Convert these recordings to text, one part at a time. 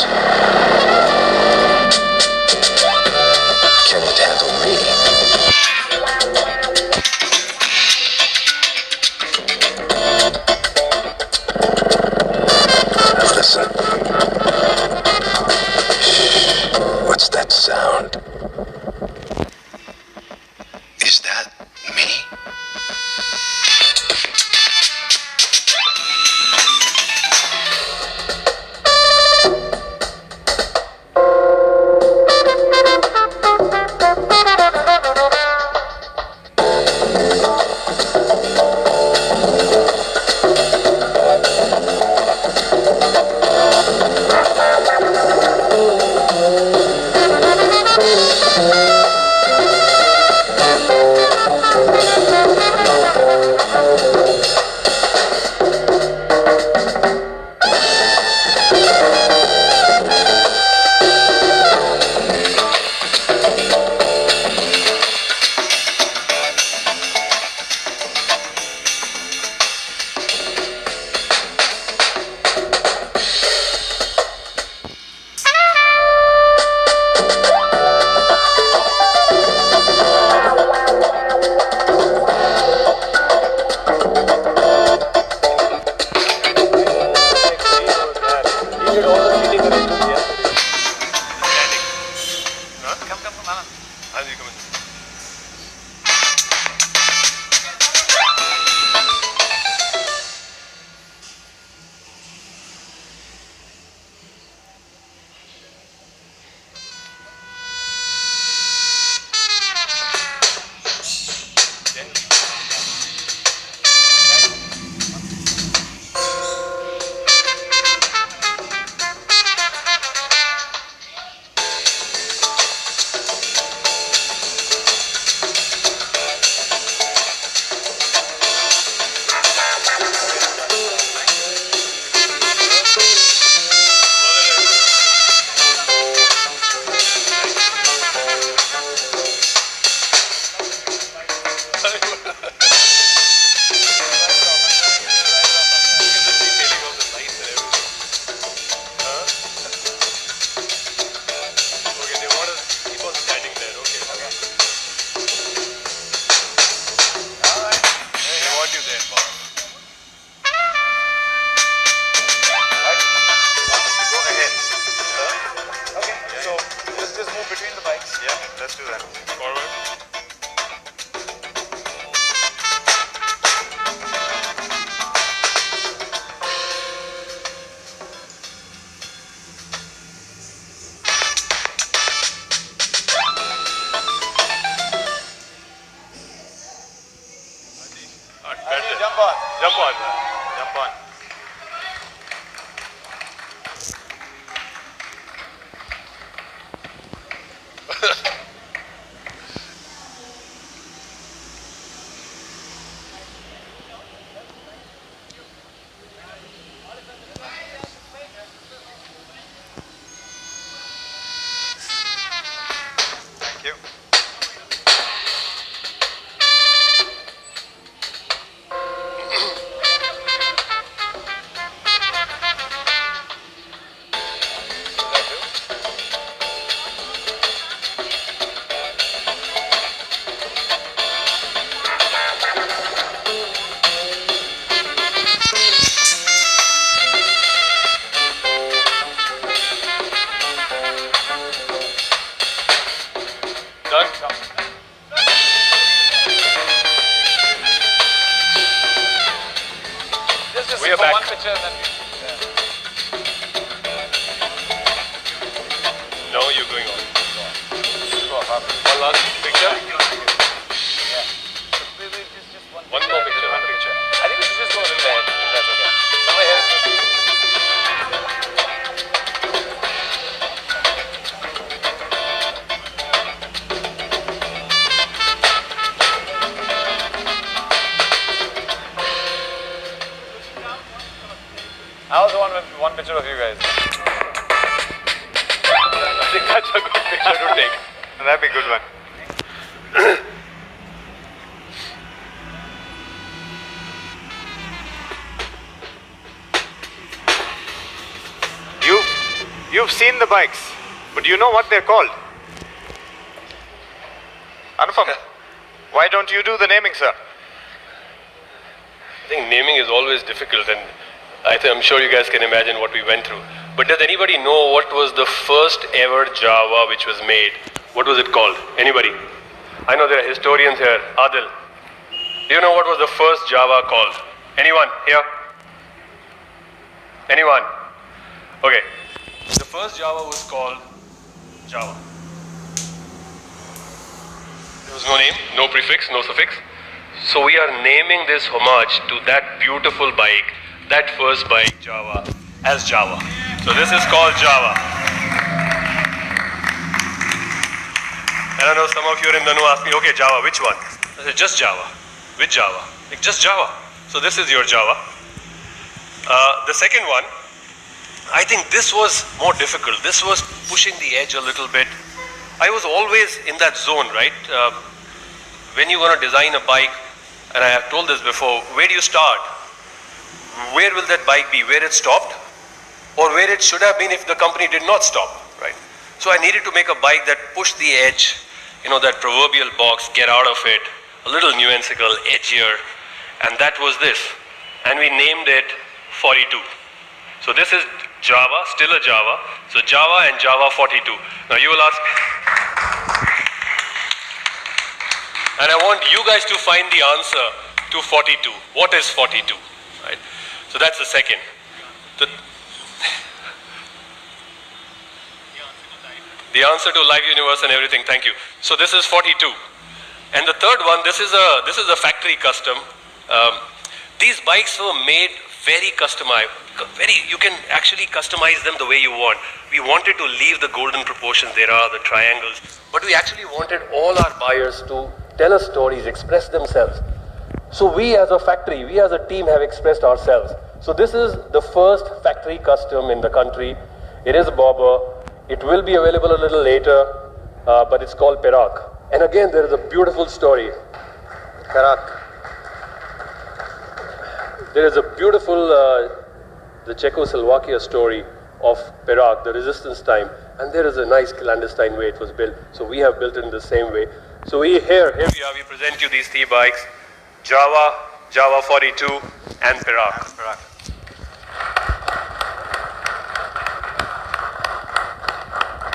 this. Can it handle me? Listen. Shh. What's that sound? Is that me? Let's do that. Forward. Jump on. Jump on. Jump on. Thank you. Done. Just We are for back. one picture and then No, you're going on. go half. One last picture. Yeah. So just One more picture. One picture. I think we should just go a little ahead, if that's okay. Somewhere here. I also want one picture of you guys. I think that's a good picture to take. That'd be a good one. You? You've seen the bikes, but do you know what they're called? Anupam, why don't you do the naming, sir? I think naming is always difficult, and I'm sure you guys can imagine what we went through. But does anybody know what was the first ever Java which was made? What was it called? Anybody? I know there are historians here. Adil, do you know what was the first Java called? Anyone here? Anyone? Okay. The first Java was called Java. There was no name, no prefix, no suffix. So we are naming this homage to that beautiful bike, that first bike, Java, as Java. So this is called Java. And I know some of you are in the know ask me, okay, Java, which one? I said, just Java. Which Java? Like, just Java. So this is your Java. The second one, I think this was more difficult. This was pushing the edge a little bit. I was always in that zone, right? When you want to design a bike, and I have told this before, where do you start? Where will that bike be? Where it stopped? Or where it should have been if the company did not stop, right? So I needed to make a bike that pushed the edge, you know, that proverbial box, get out of it, a little nuancical, edgier, and that was this. And we named it 42. So this is Java, still a Java. So Java and Java 42. Now you will ask, and I want you guys to find the answer to 42. What is 42? Right? So that's the second. The answer to life, universe, and everything. Thank you. So this is 42. And the third one, this is a factory custom. These bikes were made very customized. You can actually customize them the way you want. We wanted to leave the golden proportions there are, the triangles, but we actually wanted all our buyers to tell us stories, express themselves. So we as a factory, we as a team have expressed ourselves. So this is the first factory custom in the country. It is a bobber. It will be available a little later, but it's called Perak. And again, there is a beautiful story. Perak. There is a beautiful, the Czechoslovakia story of Perak, the resistance time. And there is a nice clandestine way it was built. So we have built it in the same way. So here we are, we present you these three bikes, Java, Java 42, and Perak.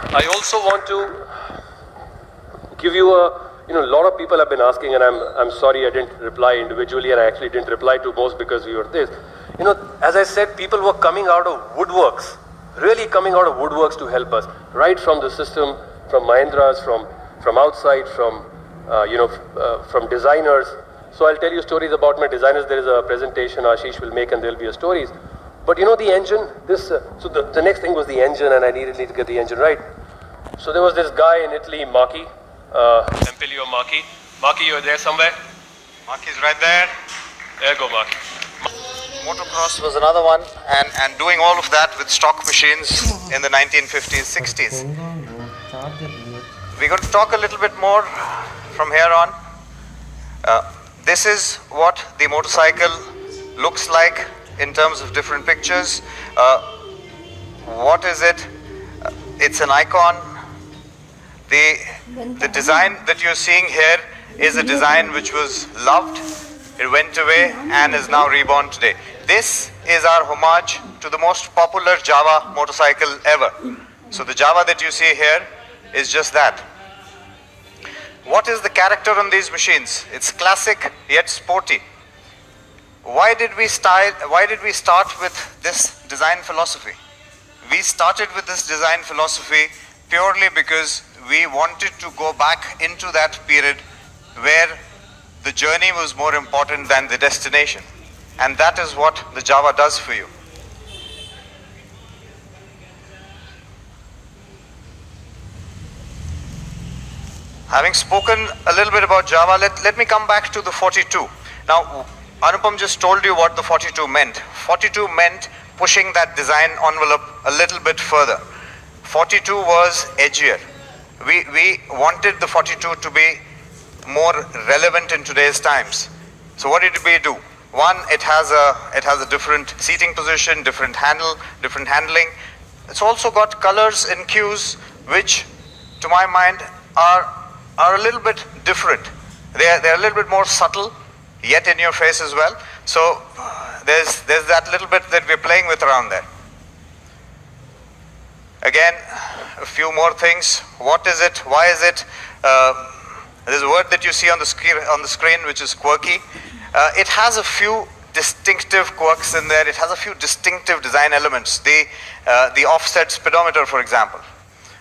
I also want to give you a lot of people have been asking, and I'm sorry I didn't reply individually, and I actually didn't reply to most because we were this. As I said, people were coming out of woodworks, really coming out of woodworks to help us, right from the system, from Mahindras, from outside, from designers. So I'll tell you stories about my designers. There is a presentation Ashish will make, and there'll be stories. But the engine, so the next thing was the engine, and I needed to get the engine right. So there was this guy in Italy, Maki, Empilio Maki. Maki, you're there somewhere? Maki's right there. There you go, Maki. Motocross was another one, and doing all of that with stock machines in the 1950s, 60s. We're going to talk a little bit more from here on. This is what the motorcycle looks like in terms of different pictures. What is it? It's an icon. The design that you're seeing here is a design which was loved. It went away and is now reborn today. This is our homage to the most popular Java motorcycle ever. So the Java that you see here is just that. What is the character on these machines? It's classic yet sporty. Why did we start with this design philosophy? We started with this design philosophy purely because we wanted to go back into that period where the journey was more important than the destination. And that is what the Java does for you. Having spoken a little bit about Java, let me come back to the 42. Now, Anupam just told you what the 42 meant. 42 meant pushing that design envelope a little bit further. 42 was edgier. We wanted the 42 to be more relevant in today's times. So what did we do? One, it has a different seating position, different handling. it's also got colors and hues which, to my mind, are a little bit different. They're a little bit more subtle, yet in your face as well. So there's that little bit that we're playing with around there. Again, a few more things. What is it? Why is it? There's a word that you see on the screen which is quirky. It has a few distinctive quirks in there. It has a few distinctive design elements. The offset speedometer, for example,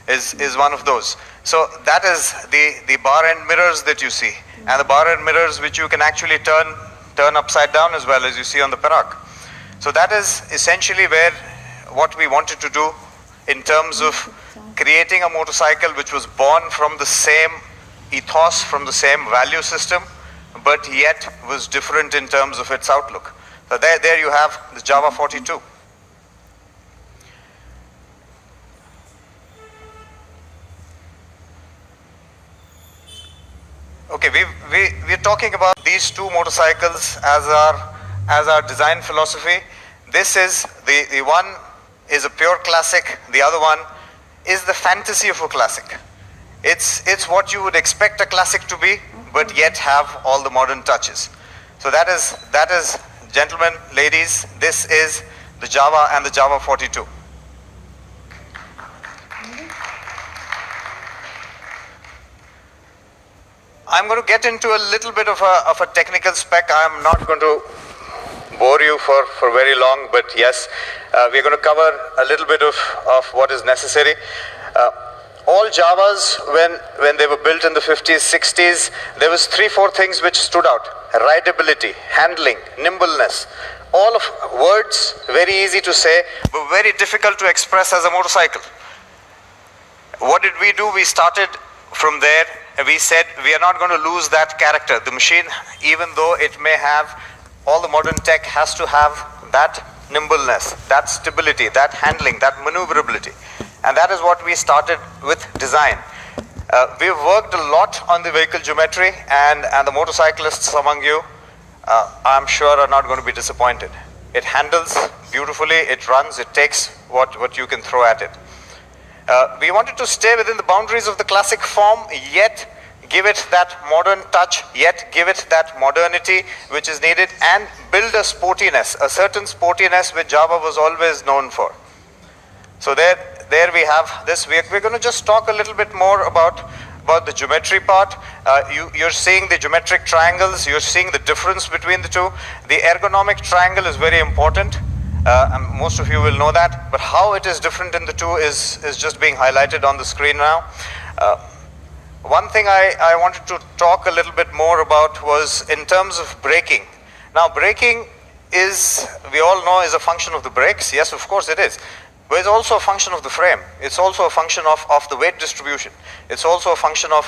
is one of those. So that is the bar end mirrors that you see, and the bar end mirrors which you can actually turn upside down as well, as you see on the Perak. So that is essentially what we wanted to do in terms of creating a motorcycle which was born from the same ethos, from the same value system, but yet was different in terms of its outlook. So there you have the Jawa 42. Okay, we're talking about these two motorcycles as our design philosophy. This is the one is a pure classic. The other one is the fantasy of a classic. It's what you would expect a classic to be, but yet have all the modern touches. So that is, gentlemen, ladies, this is the Jawa and the Jawa 42. I'm going to get into a little bit of a technical spec. I'm not going to bore you for very long, but yes, we're going to cover a little bit of what is necessary. All Jawas, when they were built in the 50s, 60s, there was 3-4 things which stood out. Rideability, handling, nimbleness. All of words, very easy to say, but very difficult to express as a motorcycle. What did we do? We started from there, and we said we are not going to lose that character. The machine, even though it may have all the modern tech, has to have that nimbleness, that stability, that handling, that maneuverability. And that is what we started with design. We've worked a lot on the vehicle geometry, and the motorcyclists among you, I'm sure, are not going to be disappointed. It handles beautifully, it runs, it takes what you can throw at it. We wanted to stay within the boundaries of the classic form, yet give it that modern touch, yet give it that modernity which is needed, and build a sportiness, a certain sportiness which Jawa was always known for. So there we have this. We're going to just talk a little bit more about the geometry part. You're seeing the geometric triangles, you're seeing the difference between the two. The ergonomic triangle is very important. And most of you will know that, but how it is different in the two is just being highlighted on the screen now. One thing I wanted to talk a little bit more about was in terms of braking. Now, braking is, we all know, is a function of the brakes. Yes, of course it is. But it's also a function of the frame. It's also a function of the weight distribution. It's also a function of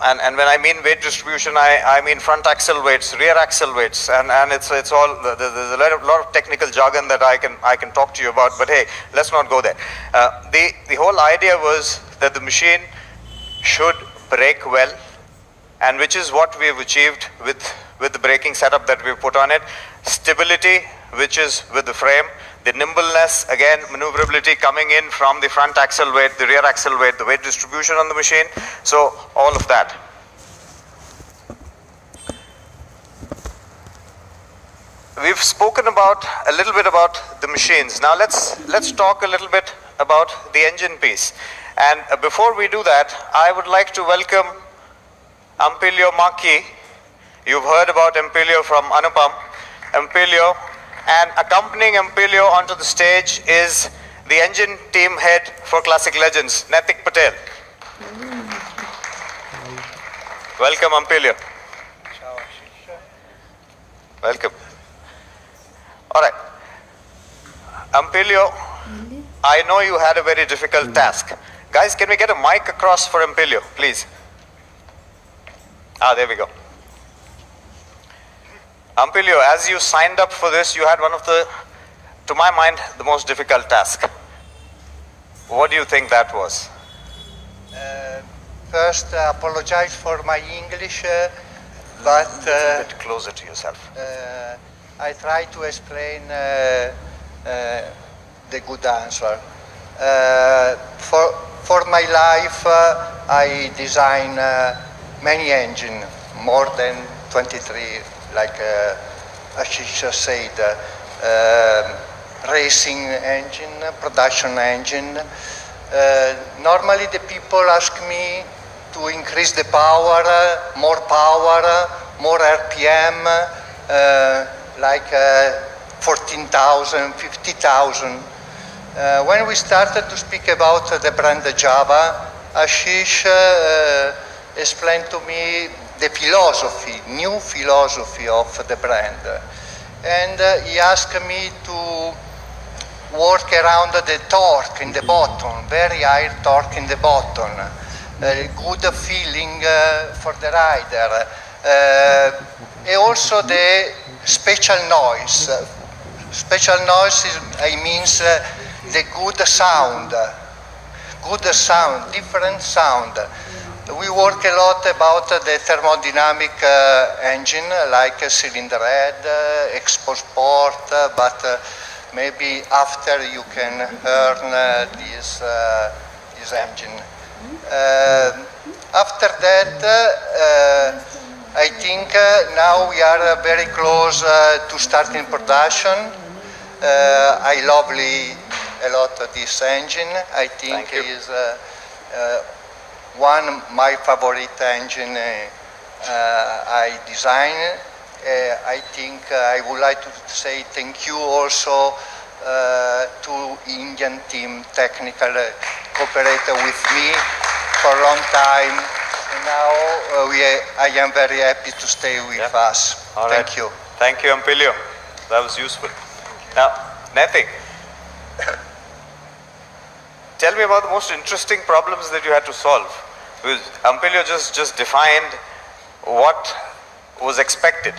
and when I mean weight distribution, I mean front axle weights, rear axle weights, and it's all, there's a lot of technical jargon that I can talk to you about, but hey, let's not go there. The whole idea was that the machine should brake well, and which is what we've achieved with the braking setup that we've put on it. Stability, which is with the frame. The nimbleness, again, maneuverability coming in from the front axle weight, the rear axle weight, the weight distribution on the machine. So all of that. We've spoken about a little bit about the machines. Now let's talk a little bit about the engine piece. And before we do that, I would like to welcome Ampilio Maki. You've heard about Ampilio from Anupam. Ampilio. And accompanying Ampilio onto the stage is the engine team head for Classic Legends, Naitik Patel. Welcome, Ampilio. Welcome. All right. Ampilio, I know you had a very difficult task. Guys, can we get a mic across for Ampilio, please? There we go. Ampilio, as you signed up for this, you had one of the, to my mind, the most difficult task. What do you think that was? First, apologize for my English, but a bit closer to yourself. I try to explain the good answer. For my life, I design many engines, more than 23, like Ashish said, racing engine, production engine. Normally the people ask me to increase the power, more RPM, like 14,000, 50,000. When we started to speak about the brand Java, Ashish explained to me the philosophy, new philosophy of the brand. And he asked me to work around the torque in the bottom, very high torque in the bottom, good feeling for the rider, and also the special noise. Special noise means the good sound, different sound. We work a lot about the thermodynamic engine, like cylinder head, Expo Sport, but maybe after you can earn this engine. After that, I think now we are very close to starting production. I love a lot this engine. I think it is one of my favorite engine I design. I think I would like to say thank you also to Indian team technical cooperated with me for a long time. And now I am very happy to stay with us. All Thank right. you. Thank you, Ampilio. That was useful. Now, Naitik, tell me about the most interesting problems that you had to solve. Because Ampilio just defined what was expected.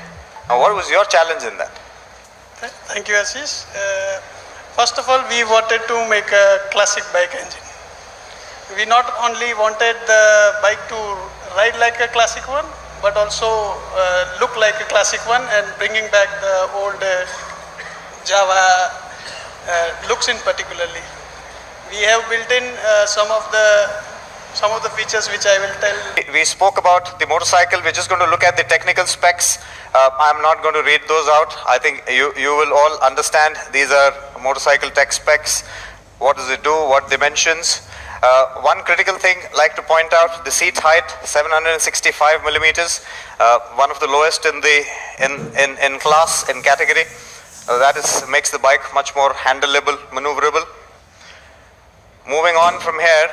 Now, what was your challenge in that? Thank you, Ashish. First of all, we wanted to make a classic bike engine. We not only wanted the bike to ride like a classic one, but also look like a classic one, and bringing back the old Java looks in particularly. We have built in some of the features which I will tell. We spoke about the motorcycle. We're just going to look at the technical specs. I'm not going to read those out. I think you will all understand. These are motorcycle tech specs. What does it do? What dimensions? One critical thing I'd like to point out, the seat height, 765 millimeters, one of the lowest in class, in category. That makes the bike much more handleable, maneuverable. Moving on from here,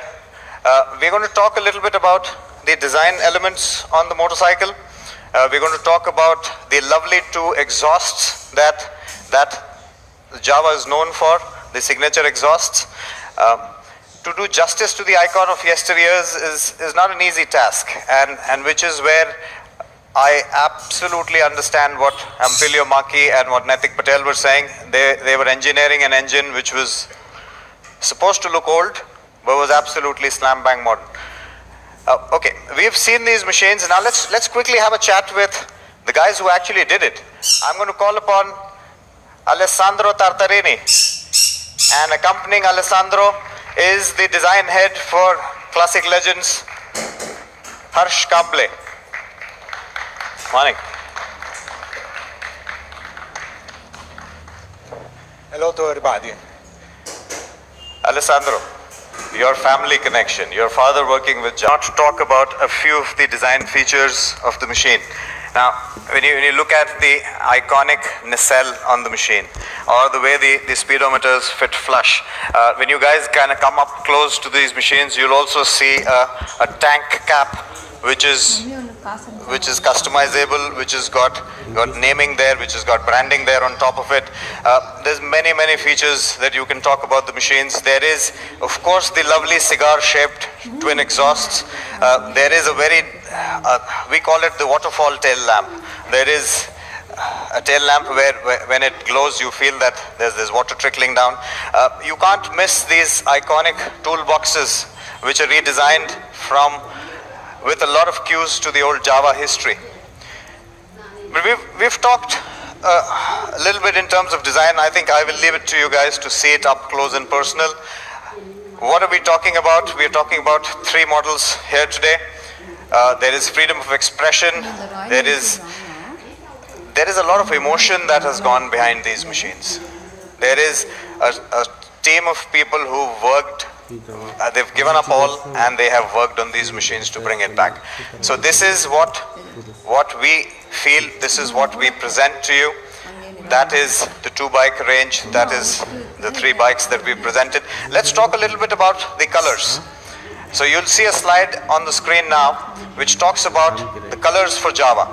we're going to talk a little bit about the design elements on the motorcycle. We're going to talk about the lovely two exhausts that Java is known for, the signature exhausts. To do justice to the icon of yesteryears is not an easy task, and which is where I absolutely understand what Ampilio Maki and what Naitik Patel were saying. They were engineering an engine which was supposed to look old, but was absolutely slam bang modern. Okay, we've seen these machines. Now let's quickly have a chat with the guys who actually did it. I'm going to call upon Alessandro Tartarini, and accompanying Alessandro is the design head for Classic Legends, Harsh Kable. Morning. Hello to everybody. Alessandro, your family connection, your father working with Java. To talk about a few of the design features of the machine. Now, when you look at the iconic nacelle on the machine, or the way the speedometers fit flush, when you guys kind of come up close to these machines, you'll also see a tank cap which is customizable, which has got naming there, which has got branding there on top of it. There's many features that you can talk about the machines. There is, of course, the lovely cigar-shaped twin exhausts. There is a very, we call it the waterfall tail lamp. There is a tail lamp where when it glows, you feel that there's water trickling down. You can't miss these iconic toolboxes, which are redesigned with a lot of cues to the old Java history. But we've talked a little bit in terms of design. I think I will leave it to you guys to see it up close and personal. What are we talking about? We are talking about 3 models here today. There is freedom of expression. There is a lot of emotion that has gone behind these machines. There is a team of people who worked, they've given up all and they have worked on these machines to bring it back. So this is what we feel, this is what we present to you. That is the 2-bike range, that is the 3 bikes that we presented. Let's talk a little bit about the colors. So you'll see a slide on the screen now which talks about the colors for Jawa.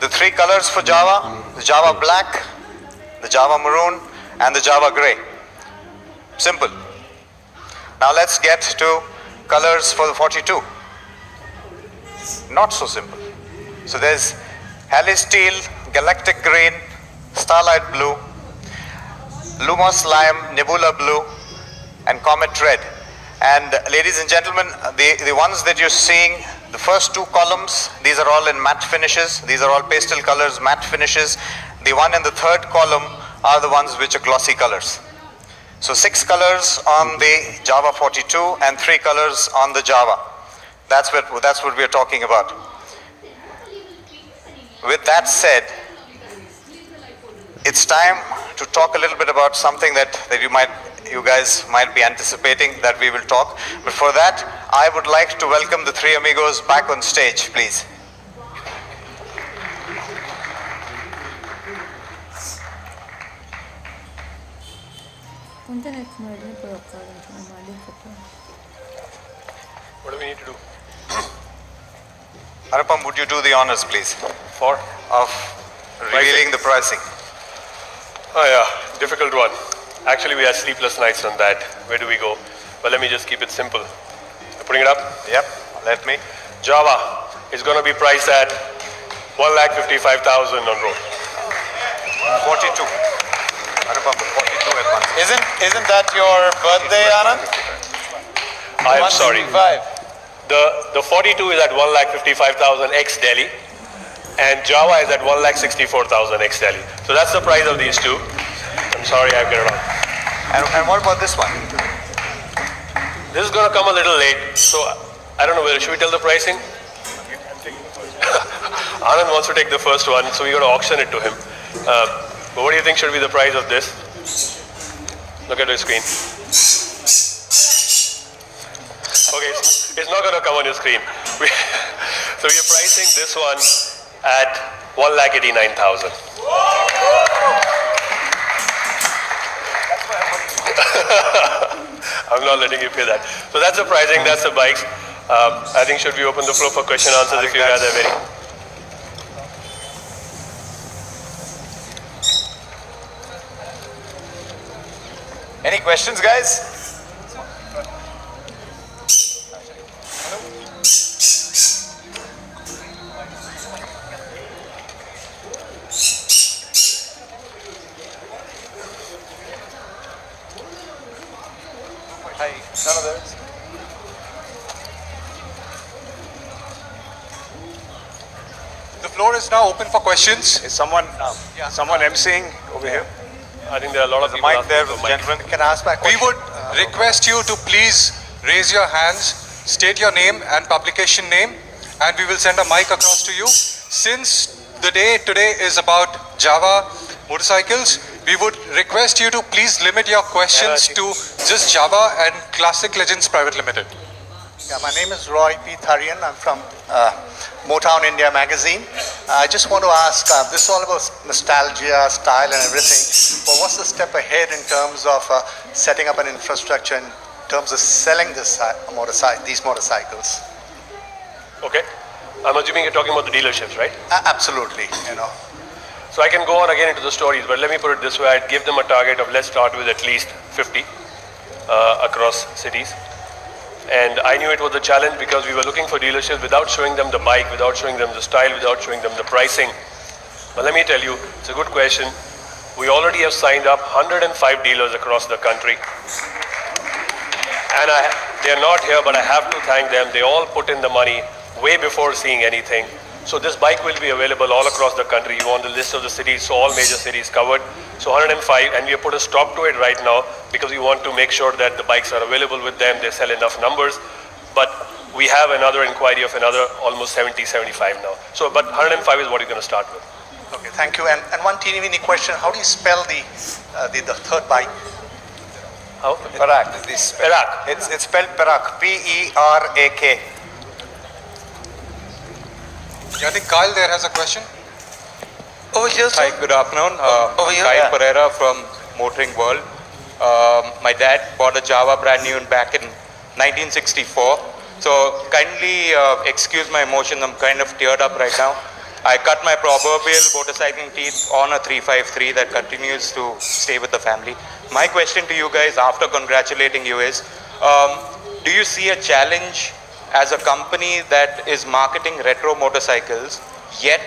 The 3 colors for Jawa, the Jawa black, the Jawa maroon and the Jawa grey. Simple. Now let's get to colors for the 42. Not so simple. So there's Halley steel, galactic green, starlight blue, Lumos lime, nebula blue and comet red. And ladies and gentlemen, the ones that you're seeing, the first 2 columns, these are all in matte finishes. These are all pastel colors, matte finishes. The one in the 3rd column are the ones which are glossy colors. So 6 colors on the Jawa 42 and 3 colors on the Jawa. That's what we're talking about. With that said, it's time to talk a little bit about something that you guys might be anticipating that we will talk. But for that, I would like to welcome the 3 amigos back on stage, please. What do we need to do? Arapam, would you do the honors, please, For? of revealing the pricing? Oh yeah, difficult one. Actually, we had sleepless nights on that. Where do we go? But let me just keep it simple. You're putting it up? Yep, let me. Java is going to be priced at 1,55,000 on road. 42. Arapam, 42 at once. Isn't that your birthday, Anand? I am sorry. 165. The 42 is at 1,55,000 ex Delhi, and Java is at 1,64,000 ex Delhi. So that's the price of these 2. I'm sorry, I've got it wrong. And what about this one? This is going to come a little late, so I don't know whether should we tell the pricing? Anand wants to take the first one, so we got to auction it to him. But what do you think should be the price of this? Look at the screen. Okay, it's not going to come on your screen. So we are pricing this one at 1,89,000. I'm not letting you pay that. So that's the pricing, that's the bikes. I think should we open the floor for question answers if you guys are ready? Any questions, guys? Hi, none of those. The floor is now open for questions. Is someone emceeing over here? I think there are a lot of people Mic asking there for with mic. gentlemen. Can I ask my We question? would request you to please raise your hands, state your name and publication name, and we will send a mic across to you. Since the day today is about Java motorcycles, we would request you to please limit your questions to just Java and Classic Legends Private Limited. Yeah, my name is Roy P. Tharian. I'm from Motown India magazine. I just want to ask, this is all about nostalgia, style and everything, but what's the step ahead in terms of setting up an infrastructure in terms of selling these motorcycles? Okay. I'm assuming you're talking about the dealerships, right? Absolutely, you know. So I can go on again into the stories, but let me put it this way. I'd give them a target of, let's start with at least 50 across cities. And I knew it was a challenge because we were looking for dealerships without showing them the bike, without showing them the style, without showing them the pricing. But let me tell you, it's a good question. We already have signed up 105 dealers across the country. And they're not here, but I have to thank them. They all put in the money way before seeing anything. So this bike will be available all across the country. You want the list of the cities, so all major cities covered. So 105, and we have put a stop to it right now because we want to make sure that the bikes are available with them, they sell enough numbers. But we have another inquiry of another almost 70, 75 now. So, but 105 is what you're going to start with. Okay, thank you. And one teeny weeny question: how do you spell the third bike? How? Perak. Perak. It's spelled Perak. P-E-R-A-K. I think Kyle there has a question. Over here, sir. Hi, good afternoon. Over here. Kyle Pereira from Motoring World. My dad bought a Java brand new back in 1964. So kindly excuse my emotion. I'm kind of teared up right now. I cut my proverbial motorcycling teeth on a 353 that continues to stay with the family. My question to you guys after congratulating you is, do you see a challenge as a company that is marketing retro motorcycles yet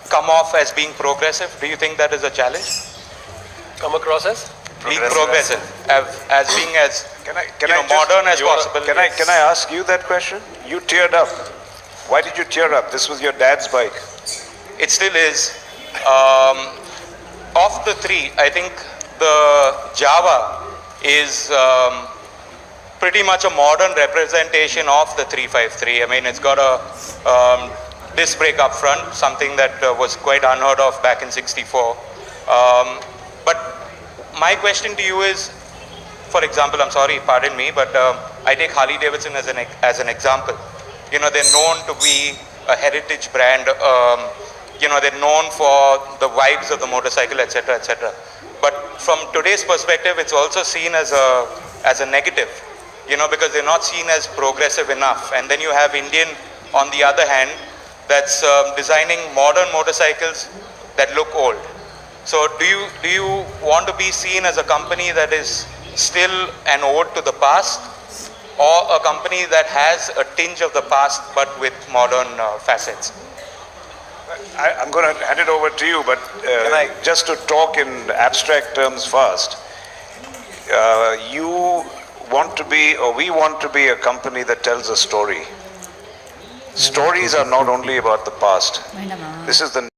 come off as being progressive? Do you think that is a challenge? Come across as? Being progressive, as being as modern as possible. Can I ask you that question? You teared up. Why did you tear up? This was your dad's bike. It still is. Of the three, I think the Java is pretty much a modern representation of the 353. I mean, it's got a disc brake up front, something that was quite unheard of back in '64. But my question to you is, for example, I'm sorry, pardon me, but I take Harley Davidson as an example. You know, they're known to be a heritage brand. You know, they're known for the vibes of the motorcycle, etc., etc. But from today's perspective, it's also seen as a negative. You know, because they're not seen as progressive enough. And then you have Indian, on the other hand, that's designing modern motorcycles that look old. So do you want to be seen as a company that is still an ode to the past, or a company that has a tinge of the past but with modern facets? I'm going to hand it over to you, but just to talk in abstract terms first, you want to be, or we want to be, a company that tells a story. Stories are not only about the past. This is the